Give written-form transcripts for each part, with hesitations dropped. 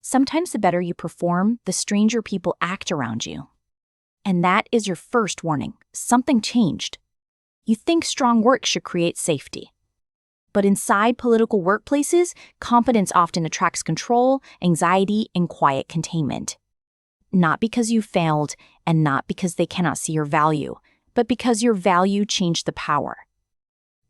Sometimes the better you perform, the stranger people act around you. And that is your first warning. Something changed. You think strong work should create safety. But inside political workplaces, competence often attracts control, anxiety, and quiet containment. Not because you failed, and not because they cannot see your value, but because your value changed the power.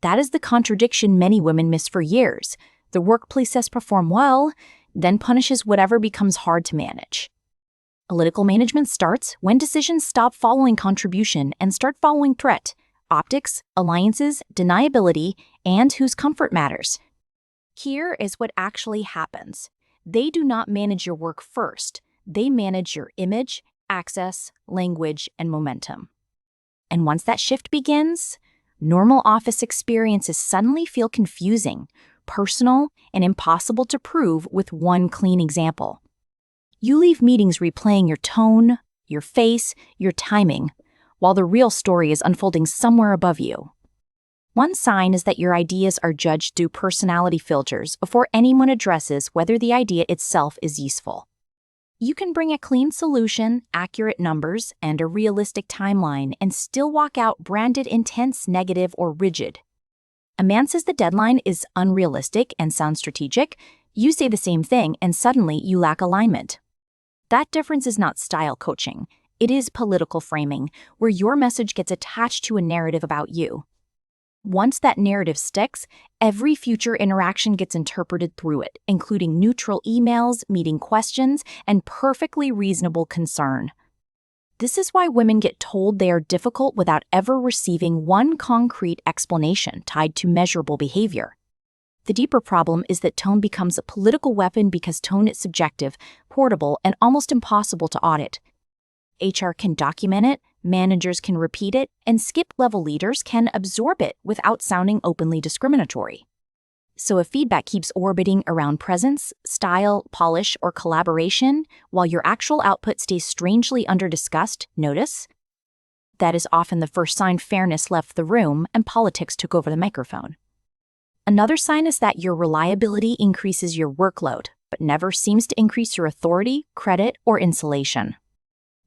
That is the contradiction many women miss for years. The workplace says perform well, then punishes whatever becomes hard to manage. Political management starts when decisions stop following contribution and start following threat, optics, alliances, deniability, and whose comfort matters. Here is what actually happens. They do not manage your work first. They manage your image, access, language, and momentum. And once that shift begins, normal office experiences suddenly feel confusing, personal, and impossible to prove with one clean example. You leave meetings replaying your tone, your face, your timing, while the real story is unfolding somewhere above you. One sign is that your ideas are judged through personality filters before anyone addresses whether the idea itself is useful. You can bring a clean solution, accurate numbers, and a realistic timeline and still walk out branded intense, negative, or rigid. A man says the deadline is unrealistic and sounds strategic. You say the same thing and suddenly you lack alignment. That difference is not style coaching. It is political framing, where your message gets attached to a narrative about you. Once that narrative sticks, every future interaction gets interpreted through it, including neutral emails, meeting questions, and perfectly reasonable concern. This is why women get told they are difficult without ever receiving one concrete explanation tied to measurable behavior. The deeper problem is that tone becomes a political weapon because tone is subjective, portable, and almost impossible to audit. HR can document it, managers can repeat it, and skip-level leaders can absorb it without sounding openly discriminatory. So if feedback keeps orbiting around presence, style, polish, or collaboration, while your actual output stays strangely under-discussed, notice? That is often the first sign fairness left the room and politics took over the microphone. Another sign is that your reliability increases your workload, but never seems to increase your authority, credit, or insulation.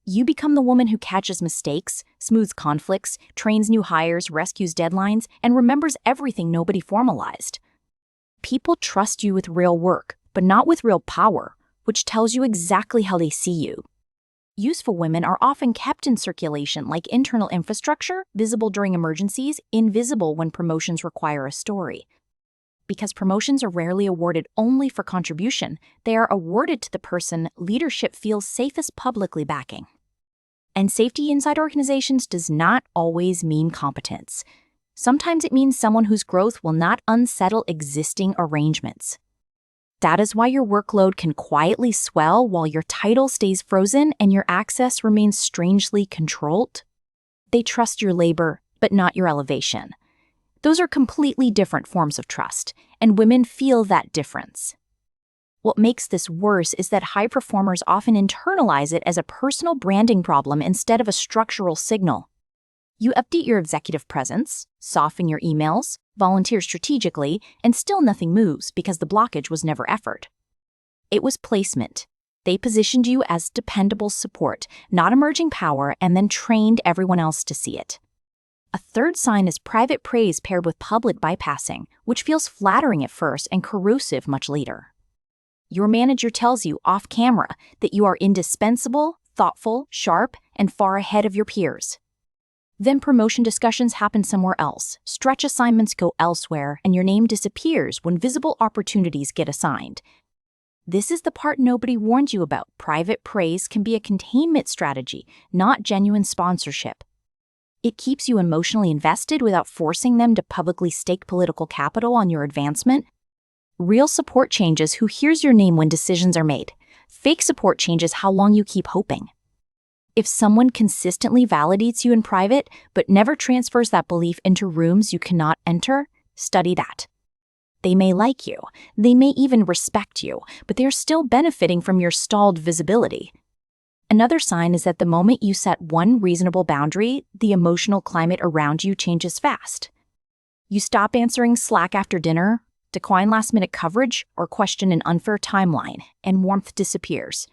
You become the woman who catches mistakes, smooths conflicts, trains new hires, rescues deadlines, and remembers everything nobody formalized. People trust you with real work, but not with real power, which tells you exactly how they see you. Useful women are often kept in circulation like internal infrastructure, visible during emergencies, invisible when promotions require a story. Because promotions are rarely awarded only for contribution, they are awarded to the person leadership feels safest publicly backing. And safety inside organizations does not always mean competence. Sometimes it means someone whose growth will not unsettle existing arrangements. That is why your workload can quietly swell while your title stays frozen and your access remains strangely controlled. They trust your labor, but not your elevation. Those are completely different forms of trust, and women feel that difference. What makes this worse is that high performers often internalize it as a personal branding problem instead of a structural signal. You update your executive presence, soften your emails, volunteer strategically, and still nothing moves because the blockage was never effort. It was placement. They positioned you as dependable support, not emerging power, and then trained everyone else to see it. A third sign is private praise paired with public bypassing, which feels flattering at first and corrosive much later. Your manager tells you off camera that you are indispensable, thoughtful, sharp, and far ahead of your peers. Then promotion discussions happen somewhere else, stretch assignments go elsewhere, and your name disappears when visible opportunities get assigned. This is the part nobody warned you about. Private praise can be a containment strategy, not genuine sponsorship. It keeps you emotionally invested without forcing them to publicly stake political capital on your advancement. Real support changes who hears your name when decisions are made. Fake support changes how long you keep hoping. If someone consistently validates you in private, but never transfers that belief into rooms you cannot enter, study that. They may like you, they may even respect you, but they're still benefiting from your stalled visibility. Another sign is that the moment you set one reasonable boundary, the emotional climate around you changes fast. You stop answering Slack after dinner, decline last-minute coverage, or question an unfair timeline, and warmth disappears.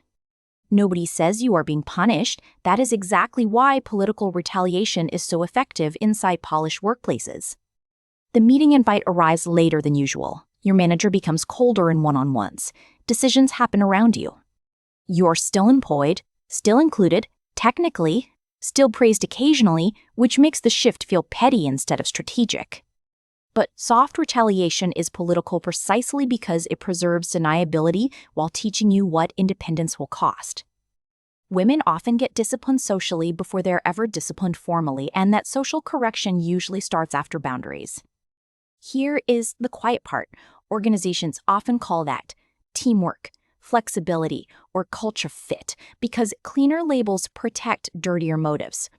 Nobody says you are being punished. That is exactly why political retaliation is so effective inside polished workplaces. The meeting invite arrives later than usual. Your manager becomes colder in one-on-ones. Decisions happen around you. You're still employed, still included, technically, still praised occasionally, which makes the shift feel petty instead of strategic. But soft retaliation is political precisely because it preserves deniability while teaching you what independence will cost. Women often get disciplined socially before they're ever disciplined formally, and that social correction usually starts after boundaries. Here is the quiet part. Organizations often call that teamwork, flexibility, or culture fit because cleaner labels protect dirtier motives.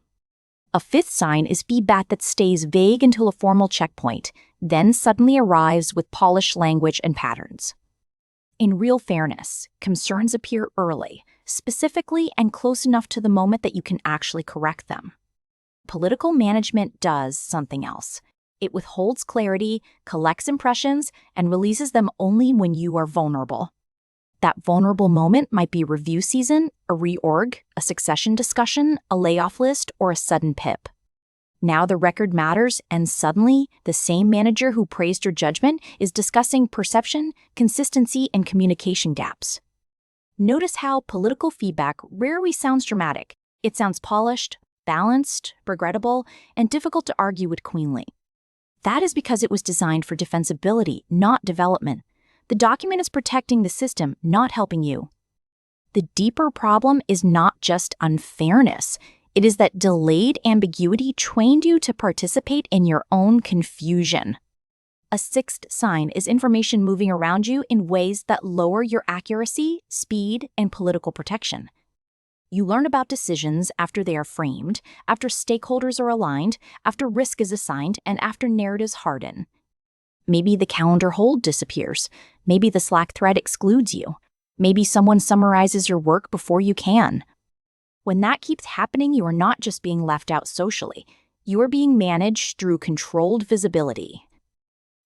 A fifth sign is feedback that stays vague until a formal checkpoint, then suddenly arrives with polished language and patterns. In real fairness, concerns appear early, specifically and close enough to the moment that you can actually correct them. Political management does something else. It withholds clarity, collects impressions, and releases them only when you are vulnerable. That vulnerable moment might be review season, a reorg, a succession discussion, a layoff list, or a sudden pip. Now the record matters, and suddenly, the same manager who praised your judgment is discussing perception, consistency, and communication gaps. Notice how political feedback rarely sounds dramatic. It sounds polished, balanced, regrettable, and difficult to argue with cleanly. That is because it was designed for defensibility, not development. The document is protecting the system, not helping you. The deeper problem is not just unfairness. It is that delayed ambiguity trained you to participate in your own confusion. A sixth sign is information moving around you in ways that lower your accuracy, speed, and political protection. You learn about decisions after they are framed, after stakeholders are aligned, after risk is assigned, and after narratives harden. Maybe the calendar hold disappears. Maybe the Slack thread excludes you. Maybe someone summarizes your work before you can. When that keeps happening, you are not just being left out socially. You are being managed through controlled visibility.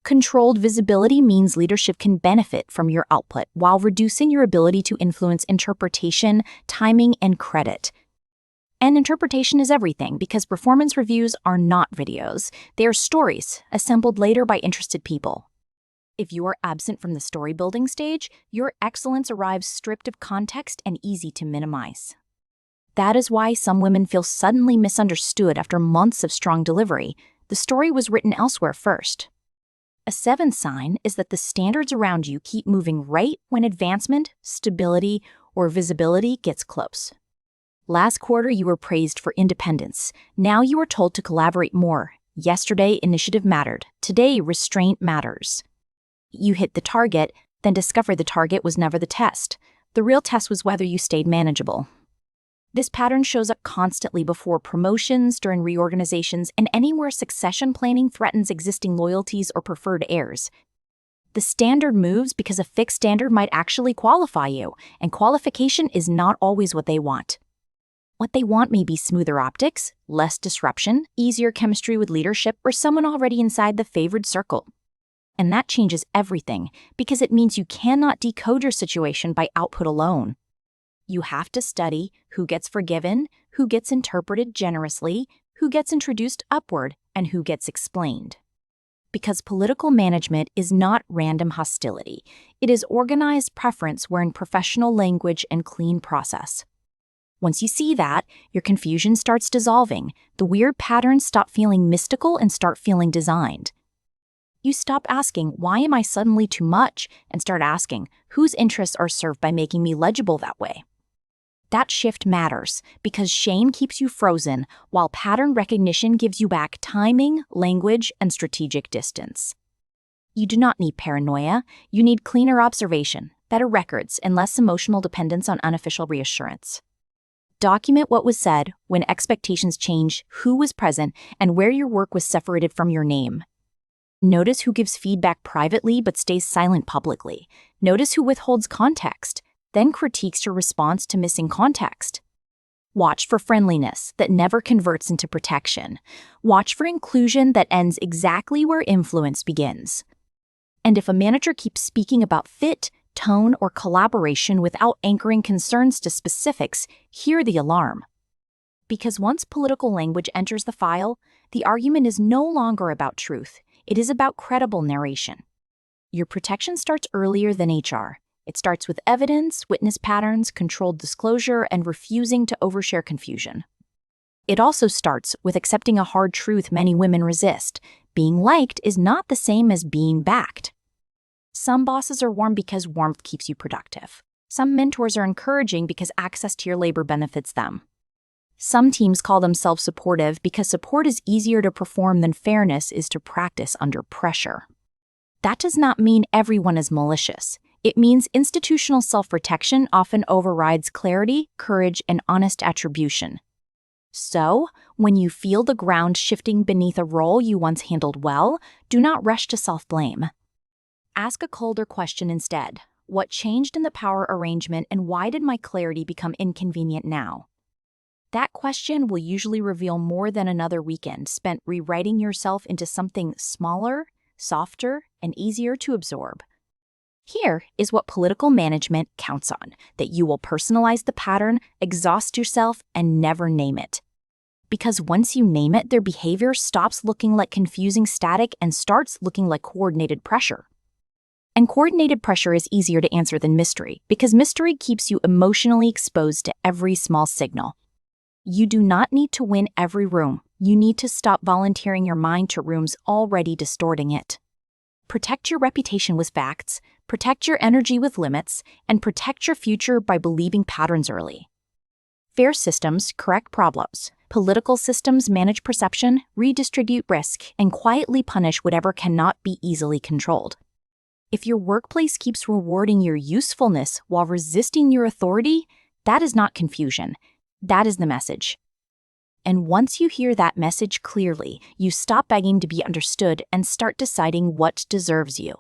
Controlled visibility means leadership can benefit from your output while reducing your ability to influence interpretation, timing, and credit. And interpretation is everything because performance reviews are not videos. They are stories assembled later by interested people. If you are absent from the story building stage, your excellence arrives stripped of context and easy to minimize. That is why some women feel suddenly misunderstood after months of strong delivery. The story was written elsewhere first. A seventh sign is that the standards around you keep moving right when advancement, stability, or visibility gets close. Last quarter, you were praised for independence. Now you are told to collaborate more. Yesterday, initiative mattered. Today, restraint matters. You hit the target, then discover the target was never the test. The real test was whether you stayed manageable. This pattern shows up constantly before promotions, during reorganizations, and anywhere succession planning threatens existing loyalties or preferred heirs. The standard moves because a fixed standard might actually qualify you, and qualification is not always what they want. What they want may be smoother optics, less disruption, easier chemistry with leadership, or someone already inside the favored circle. And that changes everything because it means you cannot decode your situation by output alone. You have to study who gets forgiven, who gets interpreted generously, who gets introduced upward, and who gets explained. Because political management is not random hostility. It is organized preference wearing professional language and clean process. Once you see that, your confusion starts dissolving. The weird patterns stop feeling mystical and start feeling designed. You stop asking, why am I suddenly too much? And start asking, whose interests are served by making me legible that way? That shift matters because shame keeps you frozen while pattern recognition gives you back timing, language, and strategic distance. You do not need paranoia. You need cleaner observation, better records, and less emotional dependence on unofficial reassurance. Document what was said, when expectations change, who was present, and where your work was separated from your name. Notice who gives feedback privately but stays silent publicly. Notice who withholds context, then critiques your response to missing context. Watch for friendliness that never converts into protection. Watch for inclusion that ends exactly where influence begins. And if a manager keeps speaking about fit, tone, or collaboration without anchoring concerns to specifics, hear the alarm. Because once political language enters the file, the argument is no longer about truth. It is about credible narration. Your protection starts earlier than HR. It starts with evidence, witness patterns, controlled disclosure, and refusing to overshare confusion. It also starts with accepting a hard truth many women resist. Being liked is not the same as being backed. Some bosses are warm because warmth keeps you productive. Some mentors are encouraging because access to your labor benefits them. Some teams call themselves supportive because support is easier to perform than fairness is to practice under pressure. That does not mean everyone is malicious. It means institutional self-protection often overrides clarity, courage, and honest attribution. So, when you feel the ground shifting beneath a role you once handled well, do not rush to self-blame. Ask a colder question instead. What changed in the power arrangement, and why did my clarity become inconvenient now? That question will usually reveal more than another weekend spent rewriting yourself into something smaller, softer, and easier to absorb. Here is what political management counts on: that you will personalize the pattern, exhaust yourself, and never name it. Because once you name it, their behavior stops looking like confusing static and starts looking like coordinated pressure. And coordinated pressure is easier to answer than mystery, because mystery keeps you emotionally exposed to every small signal. You do not need to win every room. You need to stop volunteering your mind to rooms already distorting it. Protect your reputation with facts, protect your energy with limits, and protect your future by believing patterns early. Fair systems correct problems. Political systems manage perception, redistribute risk, and quietly punish whatever cannot be easily controlled. If your workplace keeps rewarding your usefulness while resisting your authority, that is not confusion. That is the message. And once you hear that message clearly, you stop begging to be understood and start deciding what deserves you.